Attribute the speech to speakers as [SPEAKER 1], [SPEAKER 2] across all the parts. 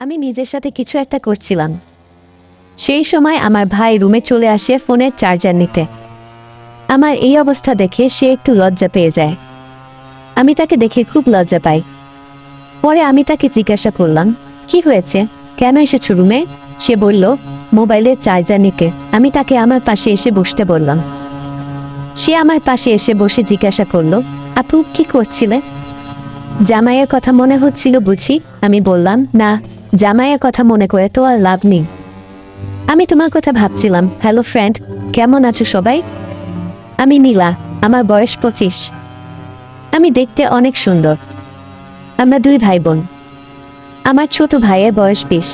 [SPEAKER 1] আমি নিজের সাথে কিছু একটা করছিলাম। সেই সময় আমার ভাই রুমে চলে আসে ফোনের চার্জার নিতে। আমার এই অবস্থা দেখে সে একটু লজ্জা পেয়ে যায়। আমি তাকে দেখে খুব লজ্জা পাই। পরে আমি তাকে জিজ্ঞাসা করলাম, কি হয়েছে, কেন এসেছো রুমে? সে বলল, মোবাইলের চার্জার নিতে। আমি তাকে আমার পাশে এসে বসতে বললাম। সে আমার পাশে এসে বসে জিজ্ঞাসা করলো, আপু কি করছিলে? জামাইয়ের কথা মনে হচ্ছিল বুঝি? আমি বললাম, না, জামাইয়ের কথা মনে করে তো আর লাভ নেই। আমি তোমার কথা ভাবছিলাম। হ্যালো ফ্রেন্ড, কেমন আছো সবাই? আমি নীলা, আমার বয়স 25। আমি দেখতে অনেক সুন্দর। আমরা 2 ভাই বোন। আমার ছোট ভাইয়ের বয়স 20।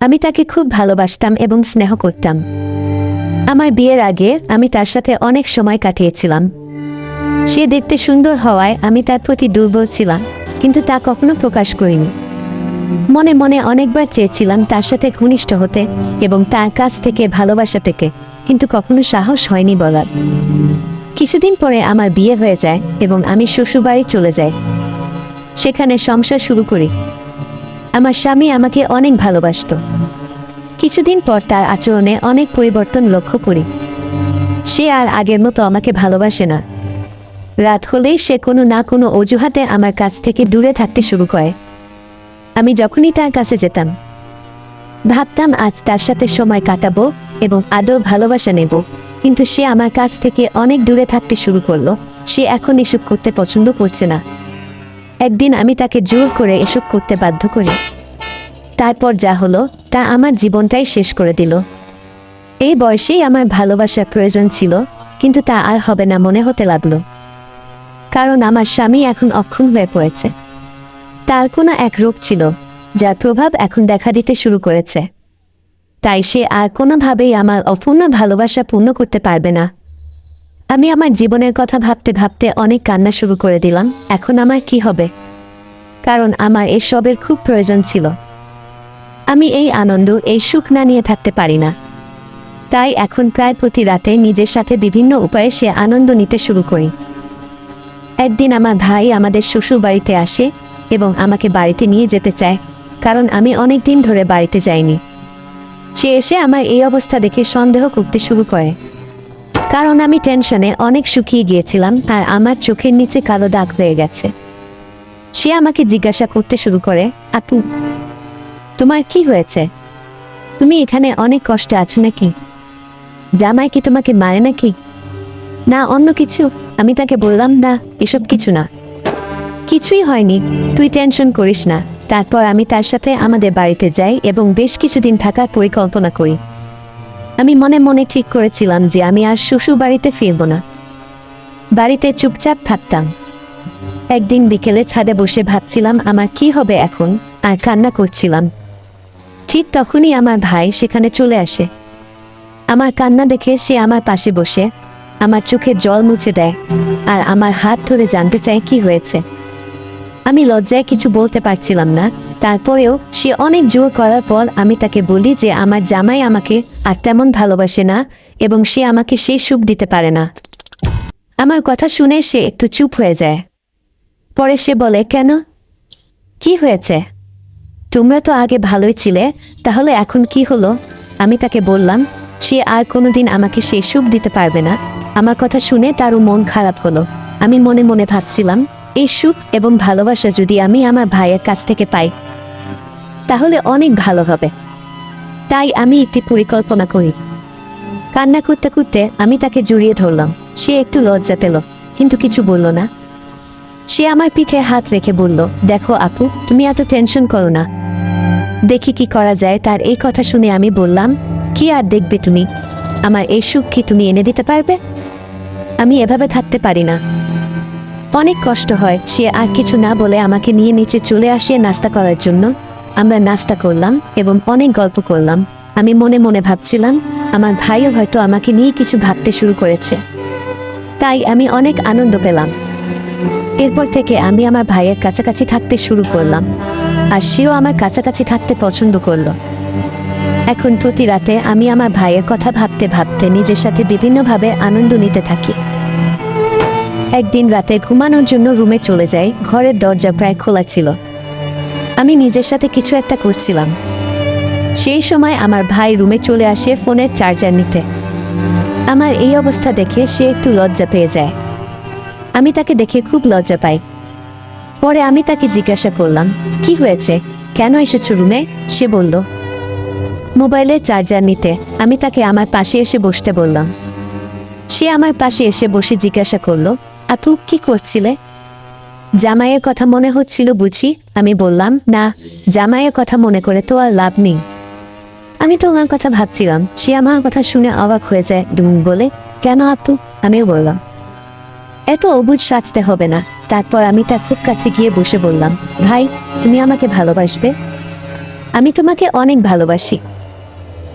[SPEAKER 1] আমি তাকে খুব ভালোবাসতাম এবং স্নেহ করতাম। আমার বিয়ের আগে আমি তার সাথে অনেক সময় কাটিয়েছিলাম। সে দেখতে সুন্দর হওয়ায় আমি তার প্রতি দুর্বল ছিলাম, কিন্তু তা কখনো প্রকাশ করিনি। মনে মনে অনেকবার চেয়েছিলাম তার সাথে ঘনিষ্ঠ হতে এবং তার কাছ থেকে ভালোবাসা পেতে, কিন্তু কখনো সাহস হয়নি বলার। কিছুদিন পরে আমার বিয়ে হয়ে যায় এবং আমি শ্বশুরবাড়ি চলে যাই। সেখানে সংসার শুরু করি। আমার স্বামী আমাকে অনেক ভালোবাসতো। কিছুদিন পর তার আচরণে অনেক পরিবর্তন লক্ষ্য করি। সে আর আগের মতো আমাকে ভালোবাসে না। রাত হলেই সে কোনো না কোনো অজুহাতে আমার কাছ থেকে দূরে থাকতে শুরু করে। আমি যখনই তার কাছে যেতাম, ভাবতাম আজ তার সাথে সময় কাটাবো এবং আদৌ ভালোবাসা নেব, কিন্তু সে আমার কাছ থেকে অনেক দূরে থাকতে শুরু করলো। সে এখন এসব করতে পছন্দ করছে না। একদিন আমি তাকে জোর করে এসব করতে বাধ্য করি। তারপর যা হলো তা আমার জীবনটাই শেষ করে দিল। এই বয়সেই আমার ভালোবাসার প্রয়োজন ছিল, কিন্তু তা আর হবে না মনে হতে লাগলো। কারণ আমার স্বামী এখন অক্ষম হয়ে পড়েছে। তার কোনো এক রোগ ছিল, যার প্রভাব এখন দেখা দিতে শুরু করেছে। তাই সে আর কোনোভাবেই আমার অপূর্ণ ভালোবাসা পূর্ণ করতে পারবে না। আমি আমার জীবনের কথা ভাবতে ভাবতে অনেক কান্না শুরু করে দিলাম। এখন আমার কি হবে? কারণ আমার এসবের খুব প্রয়োজন ছিল। আমি এই আনন্দ, এই সুখ না নিয়ে থাকতে পারি না। তাই এখন প্রায় প্রতি রাতে নিজের সাথে বিভিন্ন উপায়ে সে আনন্দ নিতে শুরু করি। একদিন আমার ভাই আমাদের শ্বশুর বাড়িতে আসে এবং আমাকে বাড়িতে নিয়ে যেতে চায়, কারণ আমি অনেক দিন ধরে বাড়িতে যাইনি। সে এসে আমার এই অবস্থা দেখে সন্দেহ করতে শুরু করে, কারণ আমি টেনশনে অনেক শুকিয়ে গিয়েছিলাম আর আমার চোখের নিচে কালো দাগ হয়ে গেছে। সে আমাকে জিজ্ঞাসা করতে শুরু করে, আপু তোমার কি হয়েছে? তুমি এখানে অনেক কষ্টে আছো নাকি? জামাই কি তোমাকে মারে নাকি? না অন্য কিছু? আমি তাকে বললাম, না, এসব কিছু না, কিছুই হয়নি, তুই টেনশন করিস না। তারপর আমি তার সাথে আমাদের বাড়িতে যাই এবং বেশ কিছুদিন থাকার পরিকল্পনা করি। আমি মনে মনে ঠিক করেছিলাম যে আমি আর শ্বশুর বাড়িতে ফিরব না। বাড়িতে চুপচাপ থাকতাম। একদিন বিকেলে ছাদে বসে ভাবছিলাম আমার কি হবে এখন, আর কান্না করছিলাম। ঠিক তখনই আমার ভাই সেখানে চলে আসে। আমার কান্না দেখে সে আমার পাশে বসে আমার চোখে জল মুছে দেয় আর আমার হাত ধরে জানতে চায় কি হয়েছে। আমি লজ্জায় কিছু বলতে পারছিলাম না। তারপরেও সে অনেক জোর করার পর আমি তাকে বলি যে আমার জামাই আমাকে আর তেমন ভালোবাসে না এবং সে আমাকে সেই সুখ দিতে পারে না। আমার কথা শুনে সে একটু চুপ হয়ে যায়। পরে সে বলে, কেন, কি হয়েছে? তোমরা তো আগে ভালোই ছিলে, তাহলে এখন কি হলো? আমি তাকে বললাম সে আর কোনোদিন আমাকে সেই সুখ দিতে পারবে না। আমার কথা শুনে তারও মন খারাপ হলো। আমি মনে মনে ভাবছিলাম, এই সুখ এবং ভালোবাসা যদি আমি আমার ভাইয়ের কাছ থেকে পাই তাহলে অনেক ভালো হবে। তাই আমি একটি পরিকল্পনা করি। কান্না করতে করতে আমি তাকে জড়িয়ে ধরলাম। সে একটু লজ্জা পেল, কিন্তু কিছু বলল না। সে আমার পিঠে হাত রেখে বলল, দেখো আপু, তুমি এত টেনশন করো না, দেখি কি করা যায়। তার এই কথা শুনে আমি বললাম, কি আর দেখবে তুমি? আমার এই সুখ কি তুমি এনে দিতে পারবে? আমি এভাবে থাকতে পারি না, অনেক কষ্ট হয়। সে আর কিছু না বলে আমাকে নিয়ে নিচে চলে আসে নাস্তা করার জন্য। আমরা নাস্তা করলাম এবং অনেক গল্প করলাম। আমি মনে মনে ভাবছিলাম আমার ভাইও হয়তো আমাকে নিয়ে কিছু ভাবতে শুরু করেছে। তাই আমি অনেক আনন্দ পেলাম। এরপর থেকে আমি আমার ভাইয়ের কাছাকাছি থাকতে শুরু করলাম, আর সেও আমার কাছাকাছি থাকতে পছন্দ করলো। এখন প্রতি রাতে আমি আমার ভাইয়ের কথা ভাবতে ভাবতে নিজের সাথে বিভিন্নভাবে আনন্দ নিতে থাকি। একদিন রাতে ঘুমানোর জন্য রুমে চলে যাই। ঘরের দরজা প্রায় খোলা ছিল। আমি নিজের সাথে কিছু একটা করছিলাম। সেই সময় আমার ভাই রুমে চলে আসে ফোনের চার্জার নিতে। আমার এই অবস্থা দেখে সে একটু লজ্জা পেয়ে যায়। আমি তাকে দেখে খুব লজ্জা পাই। পরে আমি তাকে জিজ্ঞাসা করলাম, কি হয়েছে, কেন এসেছো রুমে? সে বলল, মোবাইলের চার্জার নিতে। আমি তাকে আমার পাশে এসে বসতে বললাম। সে আমার পাশে এসে বসে জিজ্ঞাসা করলো, আপু কি করছিলে? জামাইয়ের কথা মনে হচ্ছিল বুঝি? আমি বললাম, না, জামাইয়ের কথা মনে করে তো আর লাভ নেই। আমি তো ওনার কথা ভাবছিলাম। সে আমার কথা শুনে অবাক হয়ে যায় বলে, কেন আপু? আমিও বললাম, এত অবুঝ সাজতে হবে না। তারপর আমি তার খুব কাছে গিয়ে বসে বললাম, ভাই, তুমি আমাকে ভালোবাসবে? আমি তোমাকে অনেক ভালোবাসি।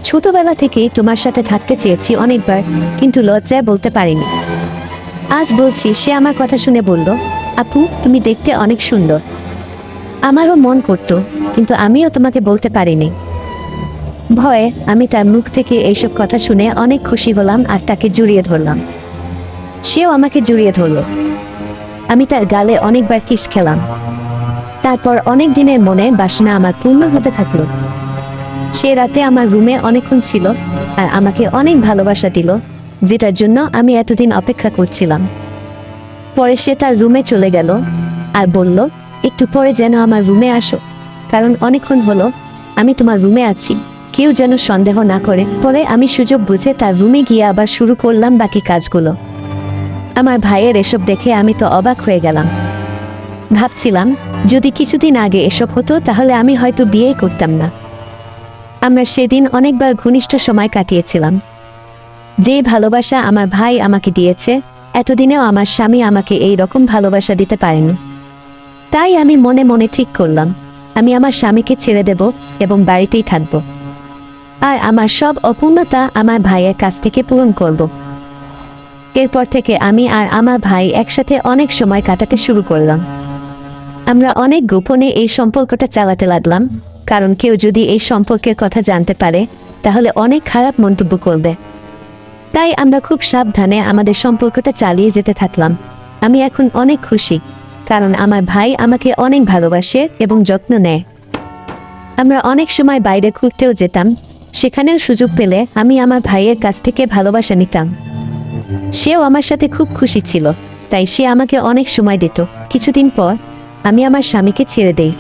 [SPEAKER 1] ছোটবেলা থেকেই তোমার সাথে থাকতে চেয়েছি অনেকবার, কিন্তু লজ্জায় বলতে পারিনি। আজ বলছি। সে আমার কথা শুনে বলল, আপু তুমি দেখতে অনেক সুন্দর। আমারও মন করতো, কিন্তু আমিও তোমাকে বলতে পারিনি। ভয়ে আমি তার মুখ থেকে এইসব কথা শুনে অনেক খুশি হলাম আর তাকে জড়িয়ে ধরলাম। সেও আমাকে জড়িয়ে ধরল। আমি তার গালে অনেকবার কিস খেলাম। তারপর অনেক দিনের মনে বাসনা আমার পূর্ণ হতে থাকলো। সে রাতে আমার রুমে অনেকক্ষণ ছিল আর আমাকে অনেক ভালোবাসা দিল, যেটার জন্য আমি এতদিন অপেক্ষা করছিলাম। পরে সে তার রুমে চলে গেল আর বলল, একটু পরে যেন আমার রুমে আসো, কারণ অনেকক্ষণ হলো আমি তোমার রুমে আছি, কেউ যেন সন্দেহ না করে। পরে আমি সুযোগ বুঝে তার রুমে গিয়ে আবার শুরু করলাম বাকি কাজগুলো। আমার ভাইয়ের এসব দেখে আমি তো অবাক হয়ে গেলাম। ভাবছিলাম, যদি কিছুদিন আগে এসব হতো তাহলে আমি হয়তো বিয়ে করতাম না। আমরা সেদিন অনেকবার ঘনিষ্ঠ সময় কাটিয়েছিলাম। যে ভালোবাসা আমার ভাই আমাকে দিয়েছে, এতদিনেও আমার স্বামী আমাকে এই রকম ভালোবাসা দিতে পারেনি। তাই আমি মনে মনে ঠিক করলাম, আমি আমার স্বামীকে ছেড়ে দেব এবং বাড়িতেই থাকব, আর আমার সব অপূর্ণতা আমার ভাইয়ের কাছ থেকে পূরণ করব। এরপর থেকে আমি আর আমার ভাই একসাথে অনেক সময় কাটাতে শুরু করলাম। আমরা অনেক গোপনে এই সম্পর্কটা চালাতে লাগলাম, কারণ কেউ যদি এই সম্পর্কের কথা জানতে পারে তাহলে অনেক খারাপ মন্তব্য করবে। তাই আমরা খুব সাবধানে আমাদের সম্পর্কটা চালিয়ে যেতে থাকলাম। আমি এখন অনেক খুশি, কারণ আমার ভাই আমাকে অনেক ভালোবাসে এবং যত্ন নেয়। আমরা অনেক সময় বাইরে ঘুরতেও যেতাম, সেখানেও সুযোগ পেলে আমি আমার ভাইয়ের কাছ থেকে ভালোবাসা নিতাম। সেও আমার সাথে খুব খুশি ছিল, তাই সে আমাকে অনেক সময় দিত। কিছুদিন পর আমি আমার স্বামীকে ছেড়ে দেই।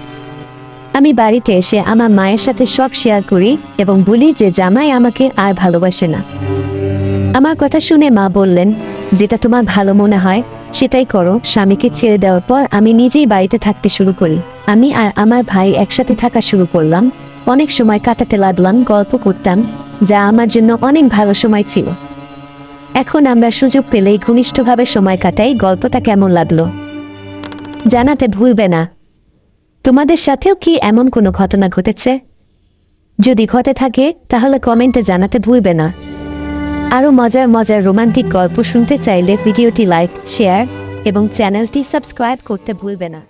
[SPEAKER 1] আমি বাড়িতে এসে আমার মায়ের সাথে সব শেয়ার করি এবং বলি যে জামাই আমাকে আর ভালোবাসে না। আমার কথা শুনে মা বললেন, যেটা তোমার ভালো মনে হয় সেটাই করো। স্বামীকে ছেড়ে দেওয়ার পর আমি নিজেই বাড়িতে থাকতে শুরু করি। আমি আর আমার ভাই একসাথে থাকা শুরু করলাম। অনেক সময় কাটাতে লাগলাম, গল্প করতাম, যা আমার জন্য অনেক ভালো সময় ছিল। এখন আমরা সুযোগ পেলেই ঘনিষ্ঠভাবে সময় কাটাই। গল্পটা কেমন লাগলো জানাতে ভুলবে না। তোমাদের সাথেও কি এমন কোনো ঘটনা ঘটেছে? যদি ঘটে থাকে তাহলে কমেন্টে জানাতে ভুলবে না। আরও মজার মজার রোমান্টিক গল্প শুনতে চাইলে ভিডিওটি লাইক, শেয়ার এবং চ্যানেলটি সাবস্ক্রাইব করতে ভুলবে না।